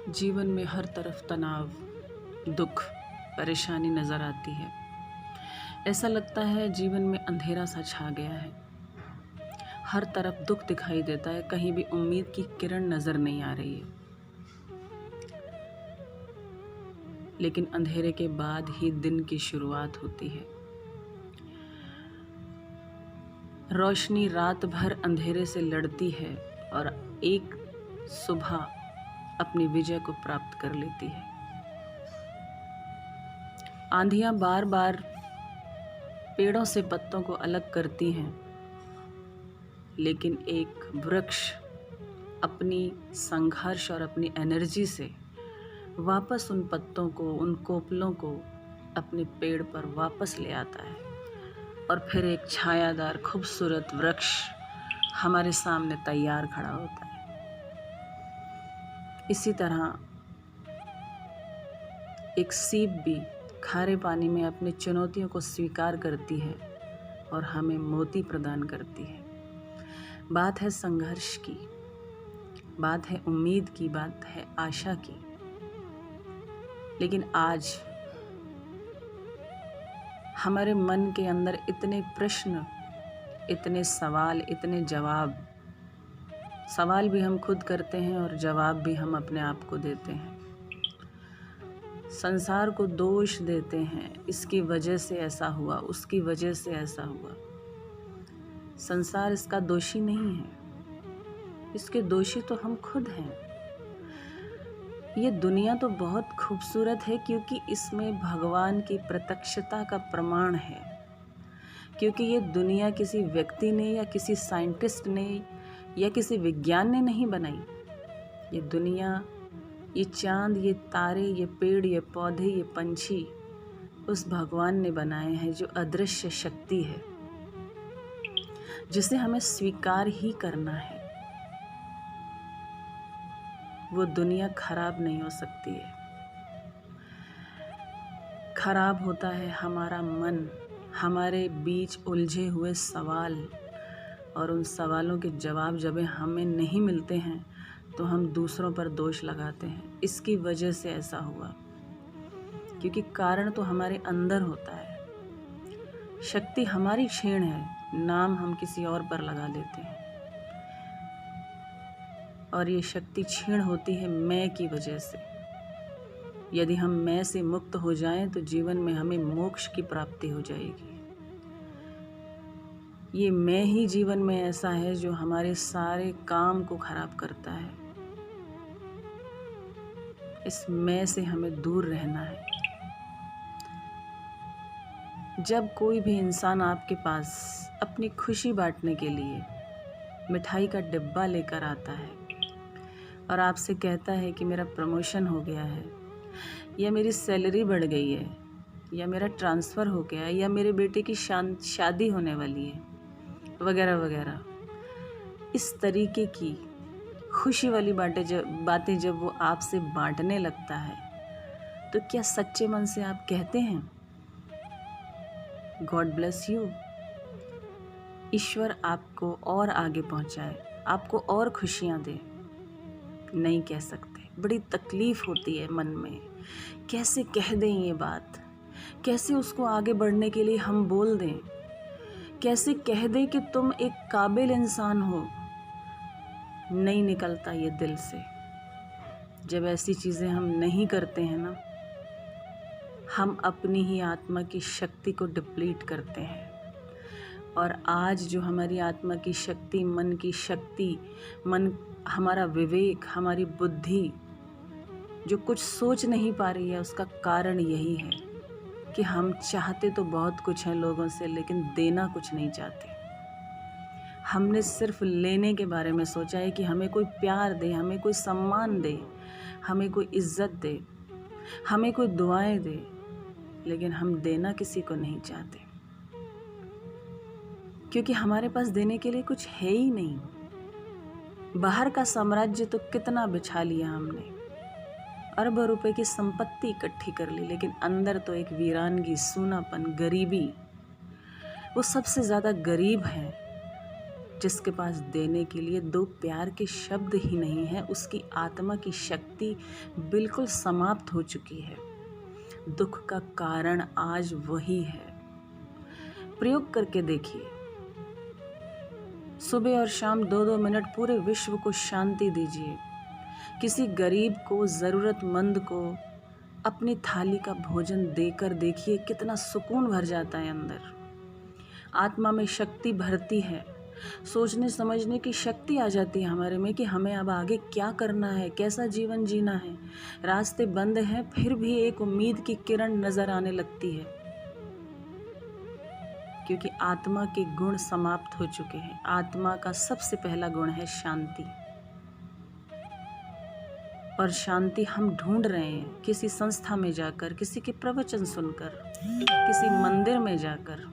जीवन में हर तरफ तनाव, दुख, परेशानी नज़र आती है। ऐसा लगता है जीवन में अंधेरा सा छा गया है। हर तरफ दुख दिखाई देता है, कहीं भी उम्मीद की किरण नज़र नहीं आ रही है। लेकिन अंधेरे के बाद ही दिन की शुरुआत होती है। रोशनी रात भर अंधेरे से लड़ती है और एक सुबह अपनी विजय को प्राप्त कर लेती है। आंधियां बार बार पेड़ों से पत्तों को अलग करती हैं, लेकिन एक वृक्ष अपनी संघर्ष और अपनी एनर्जी से वापस उन पत्तों को, उन कोपलों को अपने पेड़ पर वापस ले आता है और फिर एक छायादार खूबसूरत वृक्ष हमारे सामने तैयार खड़ा होता है। इसी तरह एक सीप भी खारे पानी में अपनी चुनौतियों को स्वीकार करती है और हमें मोती प्रदान करती है। बात है संघर्ष की, बात है उम्मीद की, बात है आशा की। लेकिन आज हमारे मन के अंदर इतने प्रश्न, इतने सवाल, इतने जवाब। सवाल भी हम खुद करते हैं और जवाब भी हम अपने आप को देते हैं। संसार को दोष देते हैं, इसकी वजह से ऐसा हुआ, उसकी वजह से ऐसा हुआ। संसार इसका दोषी नहीं है, इसके दोषी तो हम खुद हैं। ये दुनिया तो बहुत खूबसूरत है क्योंकि इसमें भगवान की प्रत्यक्षता का प्रमाण है। क्योंकि ये दुनिया किसी व्यक्ति ने या किसी साइंटिस्ट ने या किसी विज्ञान ने नहीं बनाई। ये दुनिया, ये चांद, ये तारे, ये पेड़, ये पौधे, ये पंछी उस भगवान ने बनाए हैं जो अदृश्य शक्ति है, जिसे हमें स्वीकार ही करना है। वो दुनिया खराब नहीं हो सकती है। खराब होता है हमारा मन, हमारे बीच उलझे हुए सवाल, और उन सवालों के जवाब जब हमें नहीं मिलते हैं तो हम दूसरों पर दोष लगाते हैं। इसकी वजह से ऐसा हुआ, क्योंकि कारण तो हमारे अंदर होता है। शक्ति हमारी क्षीण है, नाम हम किसी और पर लगा लेते हैं। और ये शक्ति क्षीण होती है मैं की वजह से। यदि हम मैं से मुक्त हो जाएं तो जीवन में हमें मोक्ष की प्राप्ति हो जाएगी। ये मैं ही जीवन में ऐसा है जो हमारे सारे काम को खराब करता है। इस मैं से हमें दूर रहना है। जब कोई भी इंसान आपके पास अपनी खुशी बांटने के लिए मिठाई का डिब्बा लेकर आता है और आपसे कहता है कि मेरा प्रमोशन हो गया है, या मेरी सैलरी बढ़ गई है, या मेरा ट्रांसफ़र हो गया है, या मेरे बेटे की शादी होने वाली है, वगैरह वगैरह, इस तरीके की खुशी वाली बातें जब वो आपसे बांटने लगता है, तो क्या सच्चे मन से आप कहते हैं गॉड ब्लेस यू, ईश्वर आपको और आगे पहुंचाए, आपको और खुशियां दे? नहीं कह सकते। बड़ी तकलीफ़ होती है मन में। कैसे कह दें ये बात, कैसे उसको आगे बढ़ने के लिए हम बोल दें, कैसे कह दें कि तुम एक काबिल इंसान हो? नहीं निकलता ये दिल से। जब ऐसी चीज़ें हम नहीं करते हैं ना, हम अपनी ही आत्मा की शक्ति को डिप्लीट करते हैं। और आज जो हमारी आत्मा की शक्ति, मन की शक्ति, हमारा विवेक, हमारी बुद्धि जो कुछ सोच नहीं पा रही है, उसका कारण यही है कि हम चाहते तो बहुत कुछ है लोगों से, लेकिन देना कुछ नहीं चाहते। हमने सिर्फ लेने के बारे में सोचा है कि हमें कोई प्यार दे, हमें कोई सम्मान दे, हमें कोई इज्जत दे, हमें कोई दुआएं दे, लेकिन हम देना किसी को नहीं चाहते, क्योंकि हमारे पास देने के लिए कुछ है ही नहीं। बाहर का साम्राज्य तो कितना बिछा लिया हमने, अरबों रुपए की संपत्ति इकट्ठी कर ली, लेकिन अंदर तो एक वीरानगी, सूनापन, गरीबी। वो सबसे ज़्यादा गरीब हैं जिसके पास देने के लिए दो प्यार के शब्द ही नहीं है, उसकी आत्मा की शक्ति बिल्कुल समाप्त हो चुकी है। दुख का कारण आज वही है। प्रयोग करके देखिए, सुबह और शाम 2-2 मिनट पूरे विश्व को शांति दीजिए। किसी गरीब को, ज़रूरतमंद को अपनी थाली का भोजन देकर देखिए, कितना सुकून भर जाता है अंदर। आत्मा में शक्ति भरती है, सोचने समझने की शक्ति आ जाती है हमारे में कि हमें अब आगे क्या करना है, कैसा जीवन जीना है। रास्ते बंद हैं, फिर भी एक उम्मीद की किरण नजर आने लगती है, क्योंकि आत्मा के गुण समाप्त हो चुके हैं। आत्मा का सबसे पहला गुण है शांति, और शांति हम ढूंढ रहे हैं किसी संस्था में जाकर, किसी के प्रवचन सुनकर, किसी मंदिर में जाकर,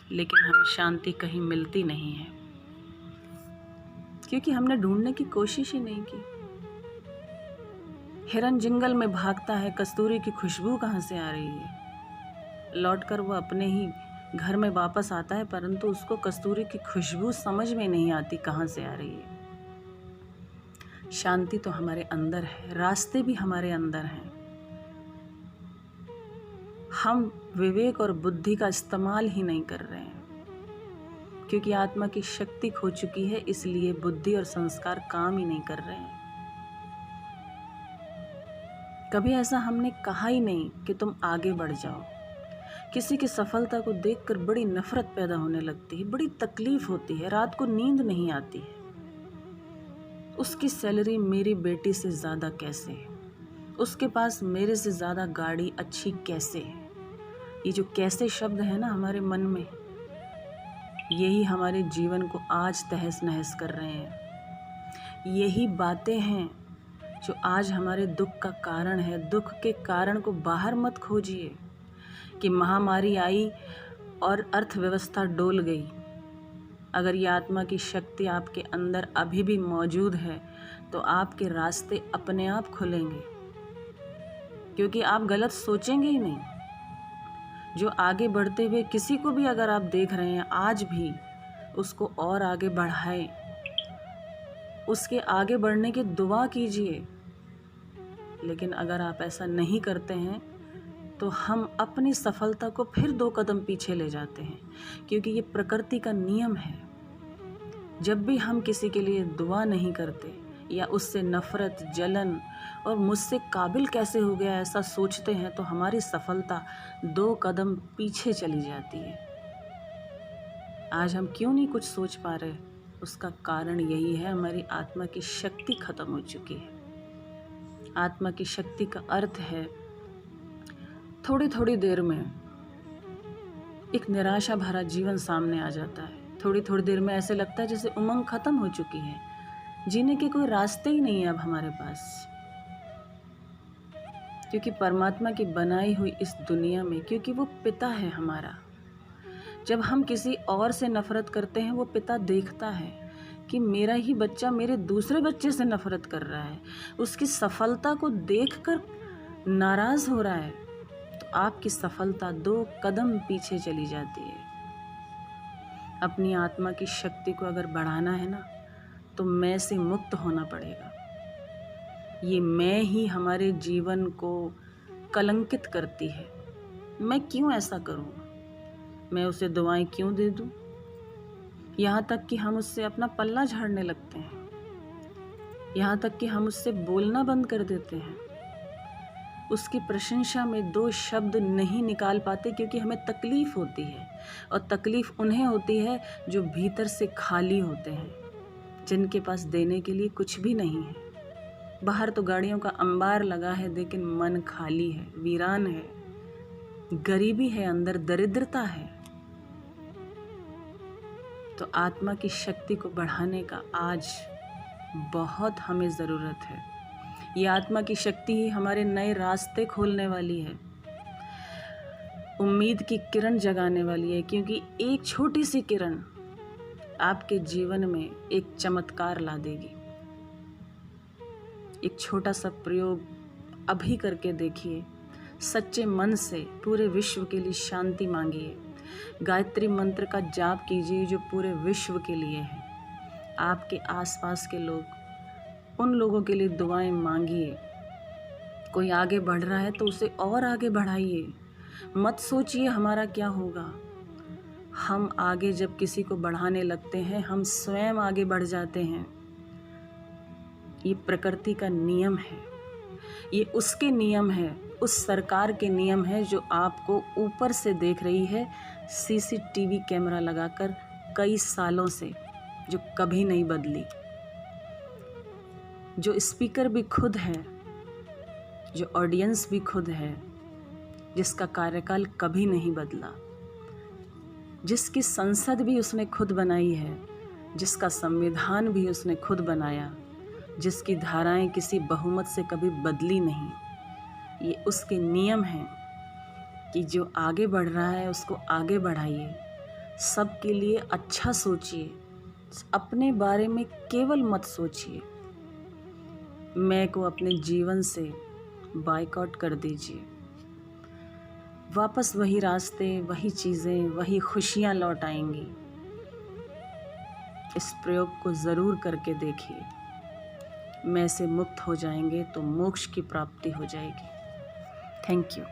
लेकिन हमें शांति कहीं मिलती नहीं है, क्योंकि हमने ढूंढने की कोशिश ही नहीं की। हिरन जंगल में भागता है, कस्तूरी की खुशबू कहाँ से आ रही है? लौटकर वो अपने ही घर में वापस आता है, परंतु उसको कस्तूरी की खुशबू समझ में नहीं आती कहाँ से आ रही है। शांति तो हमारे अंदर है, रास्ते भी हमारे अंदर हैं। हम विवेक और बुद्धि का इस्तेमाल ही नहीं कर रहे हैं, क्योंकि आत्मा की शक्ति खो चुकी है, इसलिए बुद्धि और संस्कार काम ही नहीं कर रहे हैं। कभी ऐसा हमने कहा ही नहीं कि तुम आगे बढ़ जाओ। किसी की सफलता को देखकर बड़ी नफरत पैदा होने लगती है, बड़ी तकलीफ होती है, रात को नींद नहीं आती है। उसकी सैलरी मेरी बेटी से ज़्यादा कैसे है? उसके पास मेरे से ज़्यादा गाड़ी अच्छी कैसे है? ये जो कैसे शब्द है ना हमारे मन में, यही हमारे जीवन को आज तहस नहस कर रहे हैं। यही बातें हैं जो आज हमारे दुख का कारण है। दुख के कारण को बाहर मत खोजिए कि महामारी आई और अर्थव्यवस्था डोल गई। अगर ये आत्मा की शक्ति आपके अंदर अभी भी मौजूद है तो आपके रास्ते अपने आप खुलेंगे, क्योंकि आप गलत सोचेंगे ही नहीं। जो आगे बढ़ते हुए किसी को भी अगर आप देख रहे हैं आज भी, उसको और आगे बढ़ाएं, उसके आगे बढ़ने की दुआ कीजिए। लेकिन अगर आप ऐसा नहीं करते हैं तो हम अपनी सफलता को फिर 2 कदम पीछे ले जाते हैं, क्योंकि ये प्रकृति का नियम है। जब भी हम किसी के लिए दुआ नहीं करते या उससे नफरत, जलन और मुझसे काबिल कैसे हो गया ऐसा सोचते हैं, तो हमारी सफलता 2 कदम पीछे चली जाती है। आज हम क्यों नहीं कुछ सोच पा रहे? उसका कारण यही है, हमारी आत्मा की शक्ति खत्म हो चुकी है। आत्मा की शक्ति का अर्थ है थोड़ी थोड़ी देर में एक निराशा भरा जीवन सामने आ जाता है। थोड़ी थोड़ी देर में ऐसे लगता है जैसे उमंग खत्म हो चुकी है, जीने के कोई रास्ते ही नहीं है अब हमारे पास। क्योंकि परमात्मा की बनाई हुई इस दुनिया में, क्योंकि वो पिता है हमारा, जब हम किसी और से नफरत करते हैं वो पिता देखता है कि मेरा ही बच्चा मेरे दूसरे बच्चे से नफरत कर रहा है, उसकी सफलता को देखकर नाराज हो रहा है, तो आपकी सफलता 2 कदम पीछे चली जाती है। अपनी आत्मा की शक्ति को अगर बढ़ाना है ना, तो मैं से मुक्त होना पड़ेगा। ये मैं ही हमारे जीवन को कलंकित करती है। मैं क्यों ऐसा करूं? मैं उसे दुआएं क्यों दे दूं? यहाँ तक कि हम उससे अपना पल्ला झाड़ने लगते हैं, यहाँ तक कि हम उससे बोलना बंद कर देते हैं। उसकी प्रशंसा में 2 शब्द नहीं निकाल पाते, क्योंकि हमें तकलीफ़ होती है, और तकलीफ़ उन्हें होती है जो भीतर से खाली होते हैं, जिनके पास देने के लिए कुछ भी नहीं है। बाहर तो गाड़ियों का अंबार लगा है, लेकिन मन खाली है, वीरान है, गरीबी है, अंदर दरिद्रता है। तो आत्मा की शक्ति को बढ़ाने का आज बहुत हमें ज़रूरत है। ये आत्मा की शक्ति ही हमारे नए रास्ते खोलने वाली है, उम्मीद की किरण जगाने वाली है, क्योंकि एक छोटी सी किरण आपके जीवन में एक चमत्कार ला देगी। एक छोटा सा प्रयोग अभी करके देखिए, सच्चे मन से पूरे विश्व के लिए शांति मांगिए, गायत्री मंत्र का जाप कीजिए जो पूरे विश्व के लिए है। आपके आसपास के लोग, उन लोगों के लिए दुआएं मांगिए। कोई आगे बढ़ रहा है तो उसे और आगे बढ़ाइए। मत सोचिए हमारा क्या होगा। हम आगे जब किसी को बढ़ाने लगते हैं, हम स्वयं आगे बढ़ जाते हैं। ये प्रकृति का नियम है, ये उसके नियम है, उस सरकार के नियम है जो आपको ऊपर से देख रही है, सीसीटीवी कैमरा लगाकर कई सालों से, जो कभी नहीं बदली, जो स्पीकर भी खुद है, जो ऑडियंस भी खुद है, जिसका कार्यकाल कभी नहीं बदला, जिसकी संसद भी उसने खुद बनाई है, जिसका संविधान भी उसने खुद बनाया, जिसकी धाराएं किसी बहुमत से कभी बदली नहीं। ये उसके नियम हैं कि जो आगे बढ़ रहा है उसको आगे बढ़ाइए, सबके लिए अच्छा सोचिए, अपने बारे में केवल मत सोचिए। मैं को अपने जीवन से बायकॉट कर दीजिए। वापस वही रास्ते, वही चीज़ें, वही खुशियाँ लौट आएंगी। इस प्रयोग को ज़रूर करके देखिए। मैं से मुक्त हो जाएंगे तो मोक्ष की प्राप्ति हो जाएगी। Thank you.